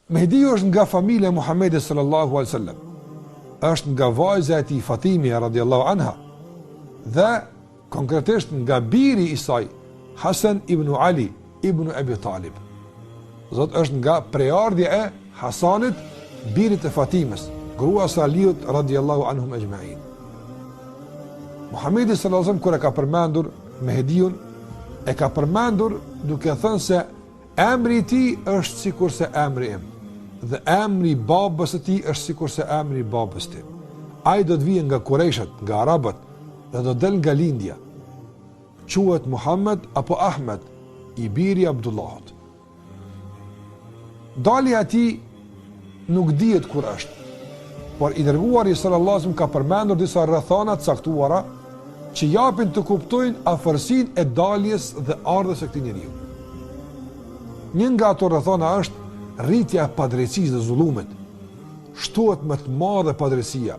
Mehdiu është nga familja e Muhamedit sallallahu alaihi wasallam. Është nga vajza e tij Fatimia radhiyallahu anha dhe konkretisht nga biri i saj Hasan ibn Ali ibn Abi Talib. Zot është nga prejardhja e Hasanit, birit e Fatimës, grua e Aliut radhiyallahu anhum ajma'in. Muhamedi sallallahu alaihi wasallam kur e ka përmendur Mehdiun, e ka përmendur duke thënë se emri i tij është sikurse emri im dhe emri i babës së tij është sikurse emri i babës tim. Ai do të vijë nga Qurayshët, nga arabët dhe do del nga lindja. Quhet Muhammed apo Ahmed, i biri Abdullahut. Dalja e tij nuk dihet kur është, por i dërguari sallallahu alaihi wasallam ka përmendur disa rrethana të caktuara që japin të kuptojnë afërsinë e daljes dhe ardhes së këtij njeriu. Një nga ato rrethana është rritja e padrejtisë dhe zullumit. Shtohet më të madhe padrejësia.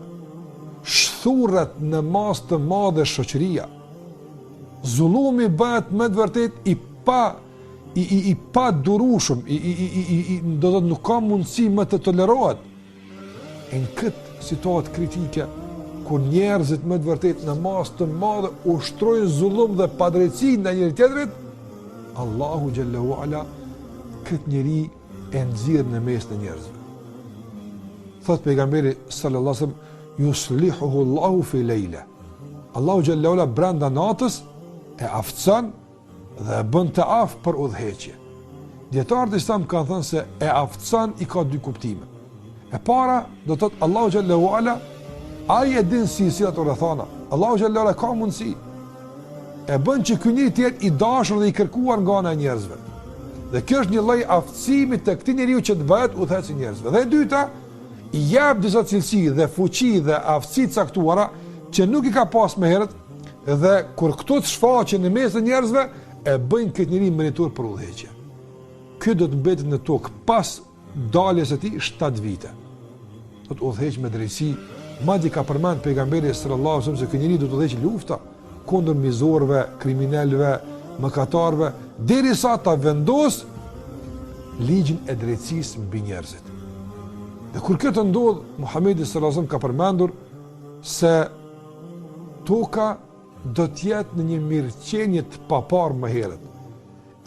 Shthurret në masë të madhe shoqëria. Zullumi bëhet me të vërtet i pa durueshëm, do të thotë nuk ka mundësi më të tolerohet. Në këtë situatë kritike, kur njerëzit me të vërtet në masë të madhe ushtrojnë zullum dhe padrejtësi ndaj njëri tjetrit, Allahu xhallahu ala këtë njeri e nxjerr në mes të njerëzve. Thot pejgamberi sallallahu alaihi wasallam, yuslihuhu Allahu fi layla. Allahu xhallahu ala brenda natës e aftëson dhe e bën të aftë për udhëheqje. Dietarët islam kanë thënë se e aftëson i ka dy kuptime. E para do të thotë Allahu xhallahu ala ai e din si ato rrethana. Allahu xhallahu ala ka mundësi e bën që ky njeri të jetë i dashur dhe i kërkuar nga ana e njerëzve. Dhe kjo është një lloj aftësimi të këtij njeriu që të bëhet udhëheqës i njerëzve. Dhe e dyta, i jep disa cilësi dhe fuqi dhe aftësi të caktuara që nuk i ka pas më herët, dhe kur këto të shfaqen në mes të njerëzve e bëjnë këtë njeri meritor për udhëheqje. Ky do të mbetet në tokë pas daljes së tij 7 vite. Do të udhëheq me drejtësi, madje ka përmend pejgamberi sallallahu alajhi wasallam se ky njeri do të udhëheq lufta kundër mizorëve, kriminalëve, mëkatarëve, derisa ta vendos ligjin e drejtësisë mbi njerëzit. Dhe kur këtë ndodh, Muhamedi sallallahu alajhi wasallam ka përmendur se toka do të jetë në një mirëqenie të paparë më herët,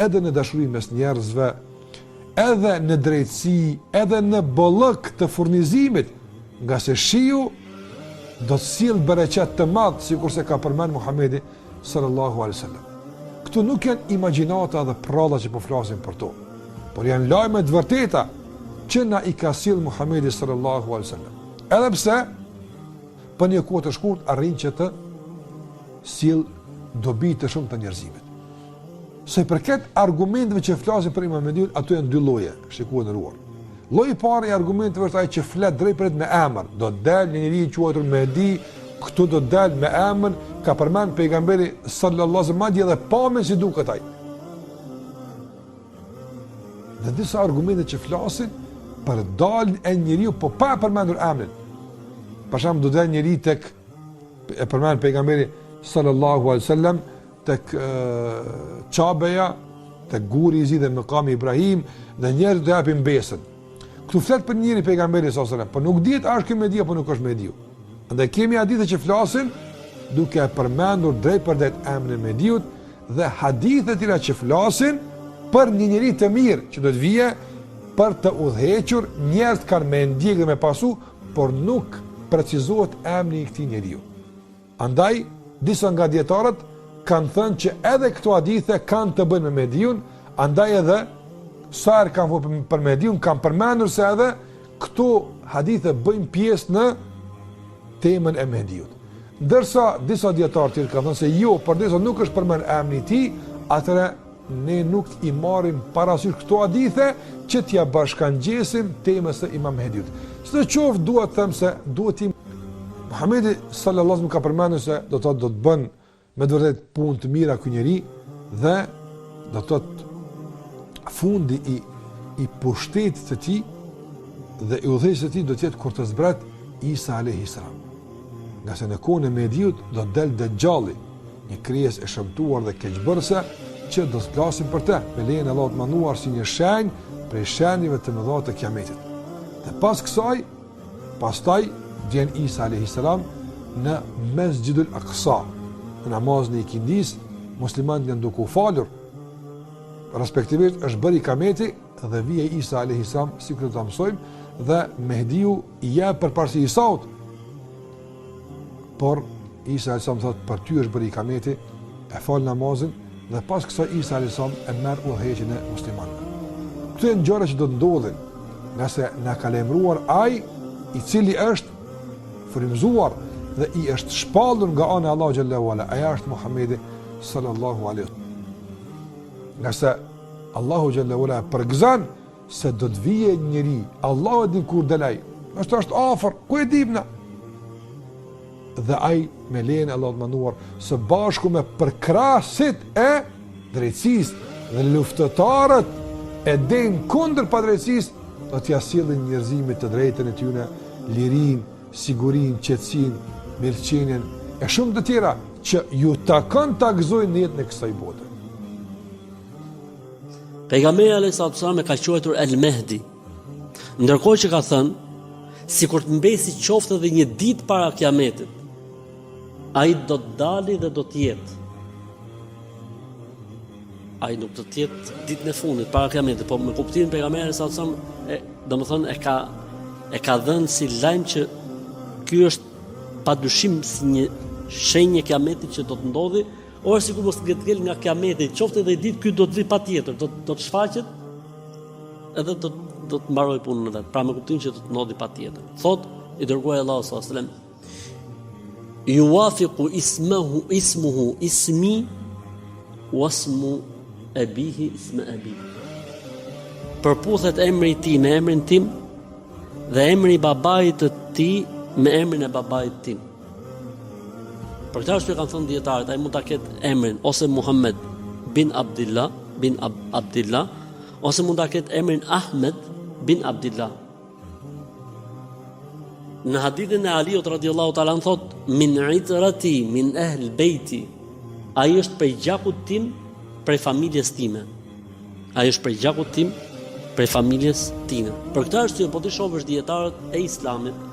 edhe në dashuri mes njerëzve, edhe në drejtësi, edhe në bollëk të furnizimit, nga se shiu do të sjellë bereqet të madh, sikurse ka përmend Muhamedi sallallahu alaihi wasallam. Këtu nuk janë imagjinata dhe pralla që po flasim për to, por janë lajme të vërteta që na i ka sjellë Muhamedi sallallahu alaihi wasallam. Edhe pse për një kohë të shkurt arrin që të sjell dobi të shumë të njerëzimit. Se përket argumenteve që flasin për Muhamedin, ato janë dy lloje, shikoj ndëruar. Lloji i parë i argumenteve është ai që flet drejt me emër. Do të dalë një njeri i quajtur Mehdi, këtu do të dalë me emër, ka përmend pejgamberi sallallahu alaihi wasallam madje edhe pamën si duket ai. Dhe disa argumente që flasin për daljen e njeriu po pa përmendur emrin. Për shembull, do të dalë njeri tek e përmend pejgamberi sallallahu alaihi wasallam tek Qabeja, tek guri i zi dhe mëkami Ibrahim, dhe njerëzit do japin besën. Këtu flet për njëri pejgamberi sallallahu alaihi wasallam, por nuk dihet a është ky Mehdi apo nuk është Mehdiu. Andaj kemi hadithe që flasin duke përmendur drejt për drejt emrin e Mehdiut dhe hadithe të tjera që flasin për një njeri të mirë që do të vijë për të udhëhequr, njerëz kanë me ndjek dhe me pasu, por nuk precizohet emri i këtij njeriu. Andaj disa nga dietarët kanë thënë që edhe këto hadithe kanë të bëjnë me Mehdiun, andaj edhe sa herë kanë folur për Mehdiun kanë përmendur se edhe këto hadithe bëjnë pjesë në temën e Mehdiut. Ndërsa disa dietarë tjerë kanë thënë se jo, përdesë nuk është përmend emri i tij, atëherë ne nuk i marrim parasysh këto hadithe që t'ia bashkangjesim temës së Imam Mehdiut. Sidoqoftë duhet të them se duhet i Muhamedi sallallahu alaihi wasallam ka përmendur se do të bën me të vërtet punë të mira ky njeri dhe do të fundi i pushtetit të tij dhe i udhëheqjes së tij do të jetë kur të zbret Isa alayhis salam. Nga se në kohën e Mehdiut do të dalë Dejjalli, një krijesë e shëmtuar dhe keqbërëse që do të flasim për të, me lejen e Allahut manduar si një shenjë prej shenjave të mëdha të kiametit. Dhe pas kësaj, pastaj vjen Isa alayhis salam në Mesjidul Aqsa, në namazin e ikindis, muslimanët janë duke u falur, respektivisht është bërë kiameti dhe vije Isa alayhis salam, sikur ta mësojmë, dhe Mehdiu i jep përparësi Isaut. Por Isa alayhis salam thotë, për ty është bërë kiameti, e fal namazin, dhe pas kësaj Isa alayhis salam e merr udhëheqjen e muslimanëve. Këto janë gjëra që do të ndodhin, nëse na ka lajmëruar ai i cili është frymzuar dhe i është shpallur nga ana e Allahu xhallahu ala, ai është Muhamedi sallallahu alaihi wasallam. Nëse Allahu xhallahu ala përgëzon se do të vijë njëri, Allahu e din kur dalaj, është afër, ku e dimna? Dhe ai me lejen e Allahut manduar së bashku me përkrasit e drejtësisë dhe luftëtarët e den kundër padrejtësisë, do t'ja sjellin njerëzimit të drejtën e tyre, lirinë, sigurinë, qetësinë, mirëqenien e shumë të tjera që ju takon ta gëzojnë në jetën e kësaj bote. Pejgamberi alayhis salam e ka quajtur El Mehdi, ndërkohë që ka thënë sikur të mbesi qoftë edhe një ditë para kiametit, ai do të dali dhe do të jetë. Ai nuk do të jetë ditën e fundit para kiametit, po me kuptimin pejgamberi alayhis salam domethënë e ka dhënë si lajm që ky është padyshim si një shenjë kiametit që do të ndodhi, ose sikur mos ngel nga kiameti, qoftë edhe ditë ky do të vi patjetër, do të shfaqet edhe do të mbaroj punën e vet. Pra me kuptimin që do të ndodhi patjetër. Thot i dërguari Allahu sallallahu alaihi wasallam, yuwafiqu ismuhu ismi wasmu abihi isma abi. Përputhet emri i tij me emrin tim dhe emri i babait të tij me emrin e babait tim. Për këtë arsye kanë thënë dietarët, ai mund ta ketë emrin ose Muhammed bin Abdillah, ose mund ta ketë emrin Ahmed bin Abdillah. Në hadithin e Aliut radhiyallahu ta'ala thot, min itrati min ahl beiti, ai është prej gjakut tim, prej familjes time. Ai është prej gjakut tim, prej familjes time. Për këtë arsye po ti shohësh dietarët e Islamit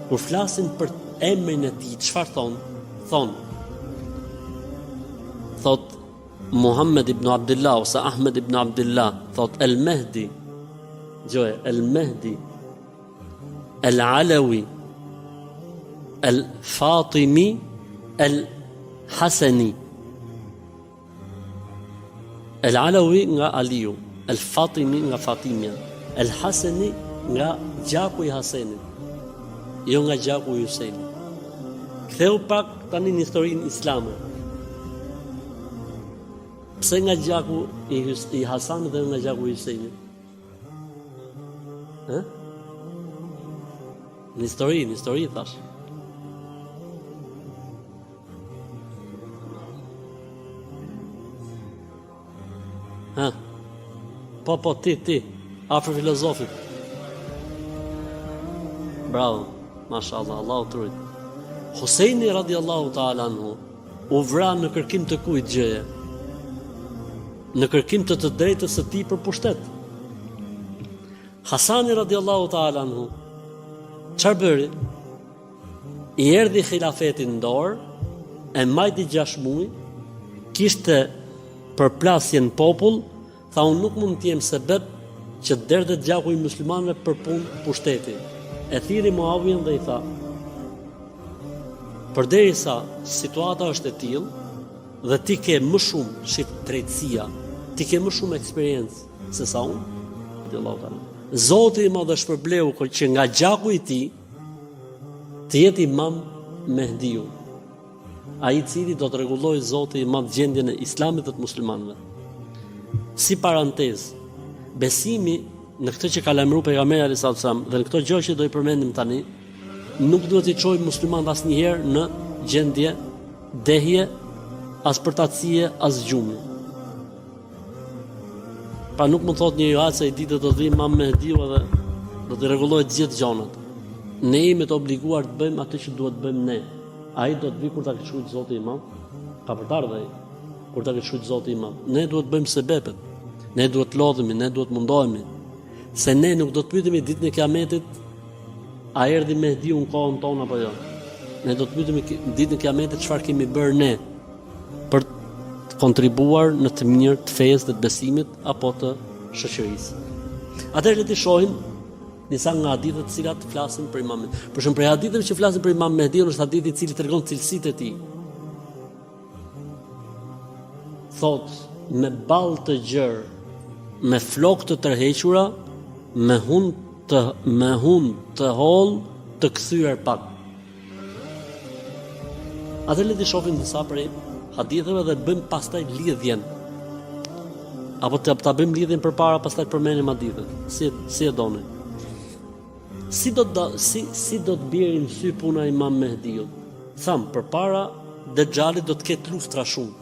kur flasin për emrin e tij, çfarë thonë? Thot Muhammed ibn Abdullah ose Ahmed ibn Abdullah, thot El Mehdi, gjoje, El Mehdi, El Alawi, El Fatimi, El Hasani. El Alawi nga Aliu, El Fatimi nga Fatimia, El Hasani nga gjaku i Hasenit, jo nga gjaku i Husejnit. Ktheu pak tani në historinë islame. Pse nga gjaku i Hasanit dhe nga gjaku i Husejnit? Në histori thash. Po, ti, afër filozofit. Bravo, mashallah, Allahu të rujt. Husejni radhiyallahu ta'ala anhu u vra në kërkim të kujt gjëje? Në kërkim të drejtës së tij për pushtet. Hasani radhiyallahu ta'ala anhu çfarë bëri? I erdhi khilafetin në dorë, e majti 6 muaj, kishte përplasje në popull, tha unë nuk mund të jem sebeb që derdhet gjaku i muslimanëve për punë pushteti. E thiri Muawiyen dhe i tha, përderisa situata është e tillë dhe ti ke më shumë drejtësia, ti ke më shumë eksperiencë se sa unë, Zoti i madh shpërbleu që nga gjaku i tij të jetë imam Mehdiu, ai i cili do të rregullojë Zoti i madh gjendjen e Islamit dhe të muslimanëve. Si parantezë, besimi në këtë që ka lajmëruar pejgamberi alayhis salam dhe në këto gjë që do i përmendim tani, nuk duhet i çojë muslimanët asnjëherë në gjendje dehje, as përtatësie, as gjumi. Pra nuk më thot një juhat se i ditë do të dhim Imam Mehdiu dhe do të rregullojë të gjithë gjonat. Ne jemi të obliguar të bëjmë atë që duhet bëjmë ne. Ai do të vi kur ta këshujt Zoti Imam, ka për të ardhur ai. Kur ta këshujt Zoti Imam, ne duhet bëjmë sebepet. Ne duhet lodhemi, ne duhet mundohemi. se ne nuk do të pyetemi ditën e Kiametit a erdhi Mehdiu në kohën tonë apo jo. Ne do të pyetemi ditën e Kiametit çfarë kemi bërë ne për të kontribuar në të mirë të fesë dhe të besimit apo të shoqërisë. Atëherë le të shohim disa nga hadithet të cilat flasin për Imam Mehdiun. Për shembull, për hadithet që flasin për Imam Mehdiun është hadithi i cili tregon cilësitë e tij. Thot, me ballë të gjerë, me flokë të tërhequra, me hund të holl, të kthyer pak. Atë le të shohim disa prej haditheve dhe bëjmë pastaj lidhjen. Apo ta bëjmë lidhjen përpara, pastaj përmendim hadithet. Si e doni? Si do të bjerë në sy puna e Imam Mehdiut? Tham, përpara Dexhalit do të ketë luftra shumë.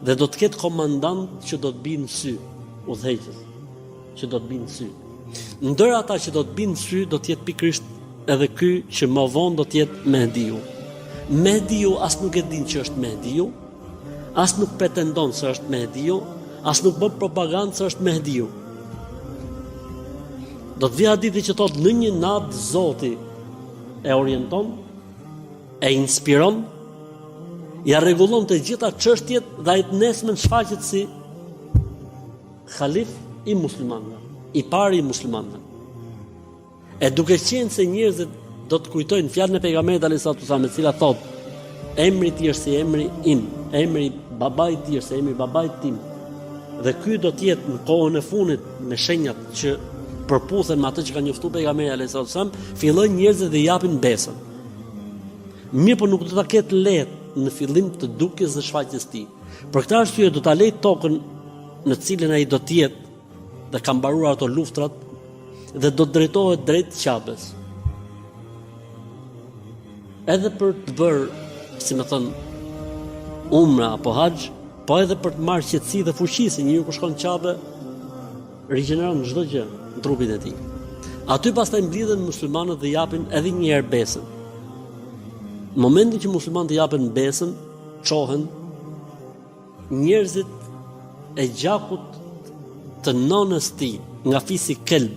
Dhe do të ketë komandant që do të binë në sy, udhëheqës, që do të binë në sy. Ndër ata që do të binë në sy, do të jetë pikërisht edhe ky që më vonë do të jetë Mehdiu. Mehdiu as nuk e din që është Mehdiu, as nuk pretendon se është Mehdiu, as nuk bën propagandë se është Mehdiu. Do të vi hadithi që thotë në një natë Zoti e orienton, e inspiron, ja rregullon të gjitha çështjet dhe ai të nesmen shfaqet si halif i muslimanëve, i pari i muslimanëve. E duke qenë se njerëzit do të kujtojnë fjalën e pejgamberit alayhis salam, e cila thotë emri i tij është si emri im, emri i babait i tij është si emri i babait tim. Dhe ky do të jetë në kohën e fundit me shenjat që përputhen me atë që ka njoftuar pejgamberi alayhis salam, fillojnë njerëzit dhe japin besën. Mirë, por nuk do ta ketë lehtë në fillim të dukjes dhe shfaqjes tij. Për këtë arsye do ta lej tokën në cilën ai do të jetë dhe ka mbaruar ato luftrat dhe do të drejtohet drejt Ka'bes. Edhe për të bërë, si më thon, umra apo haxh, po edhe për të marrë qetësi dhe fuqi, se njeriu kur shkon në Ka'be rigjeneron çdo gjë në trupin e tij. Aty pastaj mblidhen muslimanët dhe japin edhe një herë besën. Në momentin që muslimanët japin besën, çohen njerëzit e gjakut të nonës tij nga fisi Kelb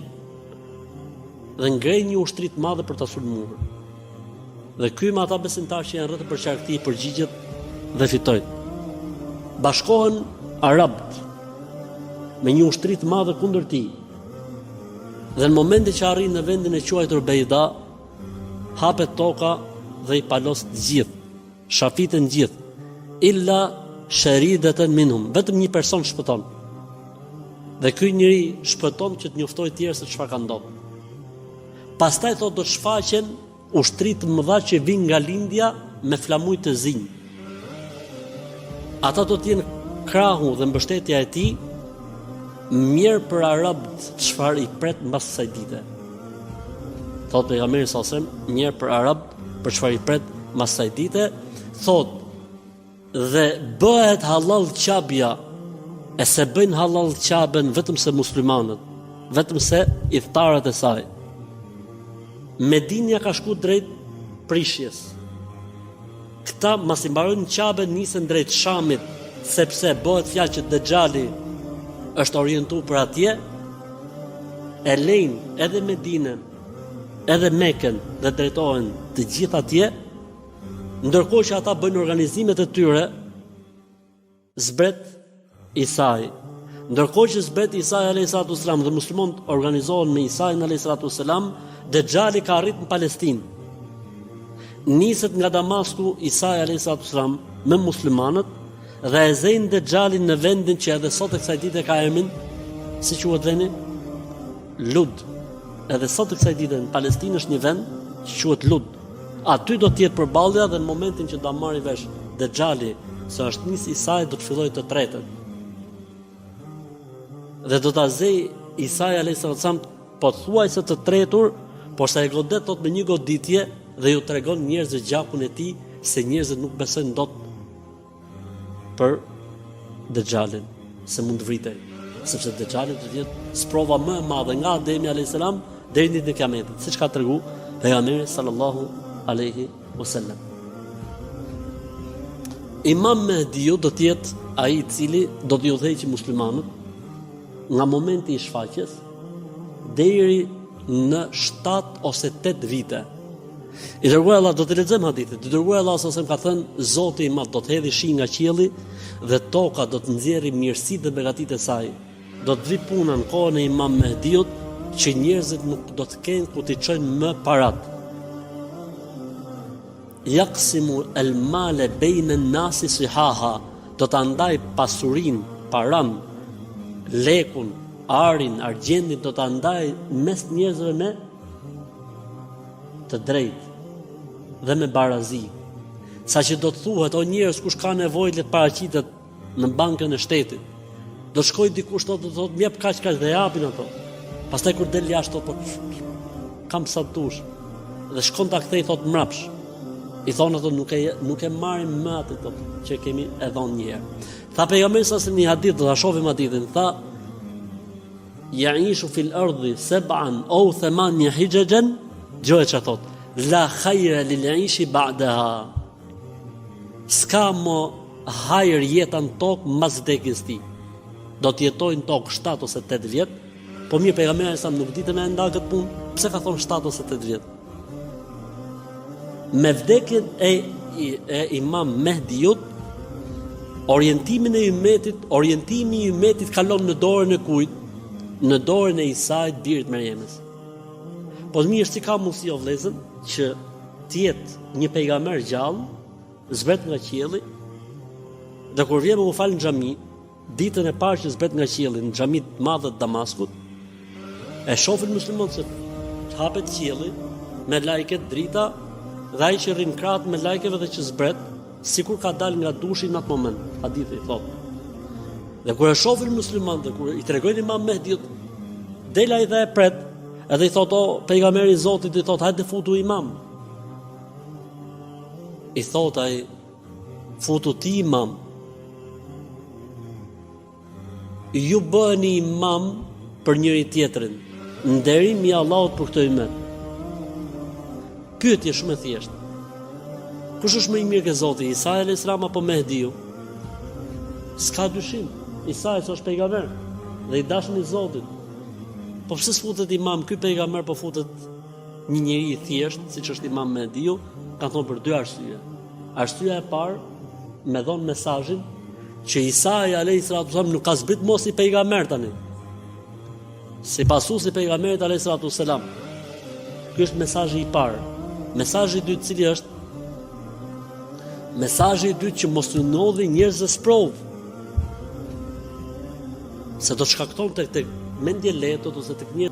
dhe ngrejnë një ushtri të madhe për ta sulmuar. Dhe ky me ata besimtarë që janë rreth përqarkëti përgjigjet dhe fitojnë. Bashkohen arabët me një ushtri të madhe kundër tij. Dhe në momentin që arrin në vendin e quajtur Beida, hapet toka dhe i palos të gjithë, shafiten gjithë, illa sharidatan minhum, vetëm një person shpëton. Dhe ky njeri shpëton që të njoftojë tjerë se çfarë ka ndodhur. Pastaj thotë do të shfaqen ushtri të mëdha që vijnë nga lindja me flamuj të zinj. Ata do të jenë krahu dhe mbështetja e tij, mirë për arabët çfarë i pret mbas kësaj dite. Thotë pejgamberi sallallahu alajhi wasallam, mirë për arabët për çfarë i pret mbas kësaj dite, thotë dhe bëhet halal Ka'bja, e se bëjnë halal Ka'ben vetëm se muslimanët, vetëm se idhtarët e saj. Medinja ka shku drejt prishjes. Këta mas i mbarojnë Ka'ben nisen drejt Shamit, sepse bëhet fjalë që Dexhali është orientuar për atje, e lejnë edhe Medinën, edhe Mekën dhe drejtohen të gjithë atje, ndërkohë që ata bëjnë organizimet e tyre, zbret Isai. Ndërkohë që zbret Isai alayhis salam dhe muslimanët organizohen me Isain alayhis salam, Dexhali ka arrit në Palestinë. Niset nga Damasku Isai alayhis salam me muslimanët dhe e zejnë Dexhalin në vendin që edhe sot e kësaj dite ka emrin, si quhet vendi? Lud. Edhe sot e kësaj dite në Palestinë është një vend që quhet Lud. Aty do të jetë përballja dhe në momentin që do marrë vesh Dexhali se është nis Isai, do të fillojë të tretën. Dhe do ta zej Isai alayhis salam pothuajse të tretur, por sa e godet thot me një goditje dhe ju tregon njerëzve gjakun e tij se njerëzit nuk besojnë dot për Dexhalin, se mund të vritej, sepse Dexhali do të jetë sprova më e madhe nga Ademi alayhis salam deri në ditën e Kiametit, siç ka treguar pejgamberi sallallahu alaihi wasallam. Imam Mehdiu do të jetë ai i cili do t'i udhëheqë muslimanët nga momenti i shfaqjes deri në 7 ose 8 vite. I dërguar Allah, do të lexojmë hadithin. I dërguar Allah sa ka thënë, Zoti i Madh do të hedhë shi nga qielli dhe toka do të nxjerrë mirësitë dhe begatitë e saj. Do të vi puna në kohën e Imam Mehdiut që njerëzit nuk do të kenë ku t'i çojnë më parat. Yaqsimu al-mala bayna an-nasi sihaha, do ta ndaj pasurinë, paran, lekun, arin, argjendin, do ta ndaj mes njerëzve me të drejtë dhe me barazi. Saqë do të thuhet, o njerëz, kush ka nevojë le të paraqitet në bankën e shtetit. Do shkoj dikush do të thotë, më jep kaq dhe japin ato. Pastaj kur del jashtë po kam sa dush. Dhe shkon ta kthej thot mrapsh. I thonë ato nuk e marrim më atë që kemi e dhënë një herë. Tha pejgamberi sa në një hadith, do ta shohim hadithin, tha ya'ishu fil ardi 7 aw 8 hijajan, gjë që thot, la khayra lil 'ishi ba'daha. S'ka mo hajër jeta në tokë mas vdekjes tij. Do të jetojnë tokë 7 ose 8 vjet, po mirë pejgamberi sa nuk ditë me nda këtë punë, pse ka thonë 7 ose 8 vjet? Me vdekjen e Imam Mehdiut, orientimi i ummetit kalon në dorën e kujt? Në dorën e Isait, birit Merjemës. Po mirë, si ka mundësi o vëllezër që të jetë një pejgamber gjallë, zbret nga qielli, dhe kur vjen u fal në xhami, ditën e parë që zbret nga qielli në xhamin të madh të Damaskut, e shohin muslimanët se hapet qielli me lajket drita, dhe ai që rrin krahët me lajkeve dhe që zbret, sikur ka dalë nga dushi në atë moment, hadithi thotë. Dhe kur e shohin muslimanët, dhe kur i tregojnë Imam Mehdiut, del ai dhe e pret, edhe i thotë, o pejgamberi i Zotit, i thotë, hajde futu Imam. I thotë ai, futu ti Imam. Ju bëni imam për njëri tjetrin, nderim i Allahut për këtë ummet. Pyetje shumë e thjeshtë. Kush është më i mirë ke Zoti, Isa alayhis salam apo Mehdiu? S'ka dyshim. Isa është pejgamber dhe i dashur i Zotit. Po pse s'futet imam ky pejgamber, po futet një njeri i thjeshtë, siç është Imam Mehdiu? Ka thonë për 2 arsye. Arsyeja e parë, me dhon mesazhin që Isa alayhis salam nuk ka zbrit mos i pejgamber tani. Si pasuesi i pejgamberit alayhis salam. Ky është mesazhi i parë. Mesazhi i dytë cili është? Mesazhi i dytë që mos u ndodhi njerëzve sprov. Se do të shkakton tek mendje letot ose tek njerëz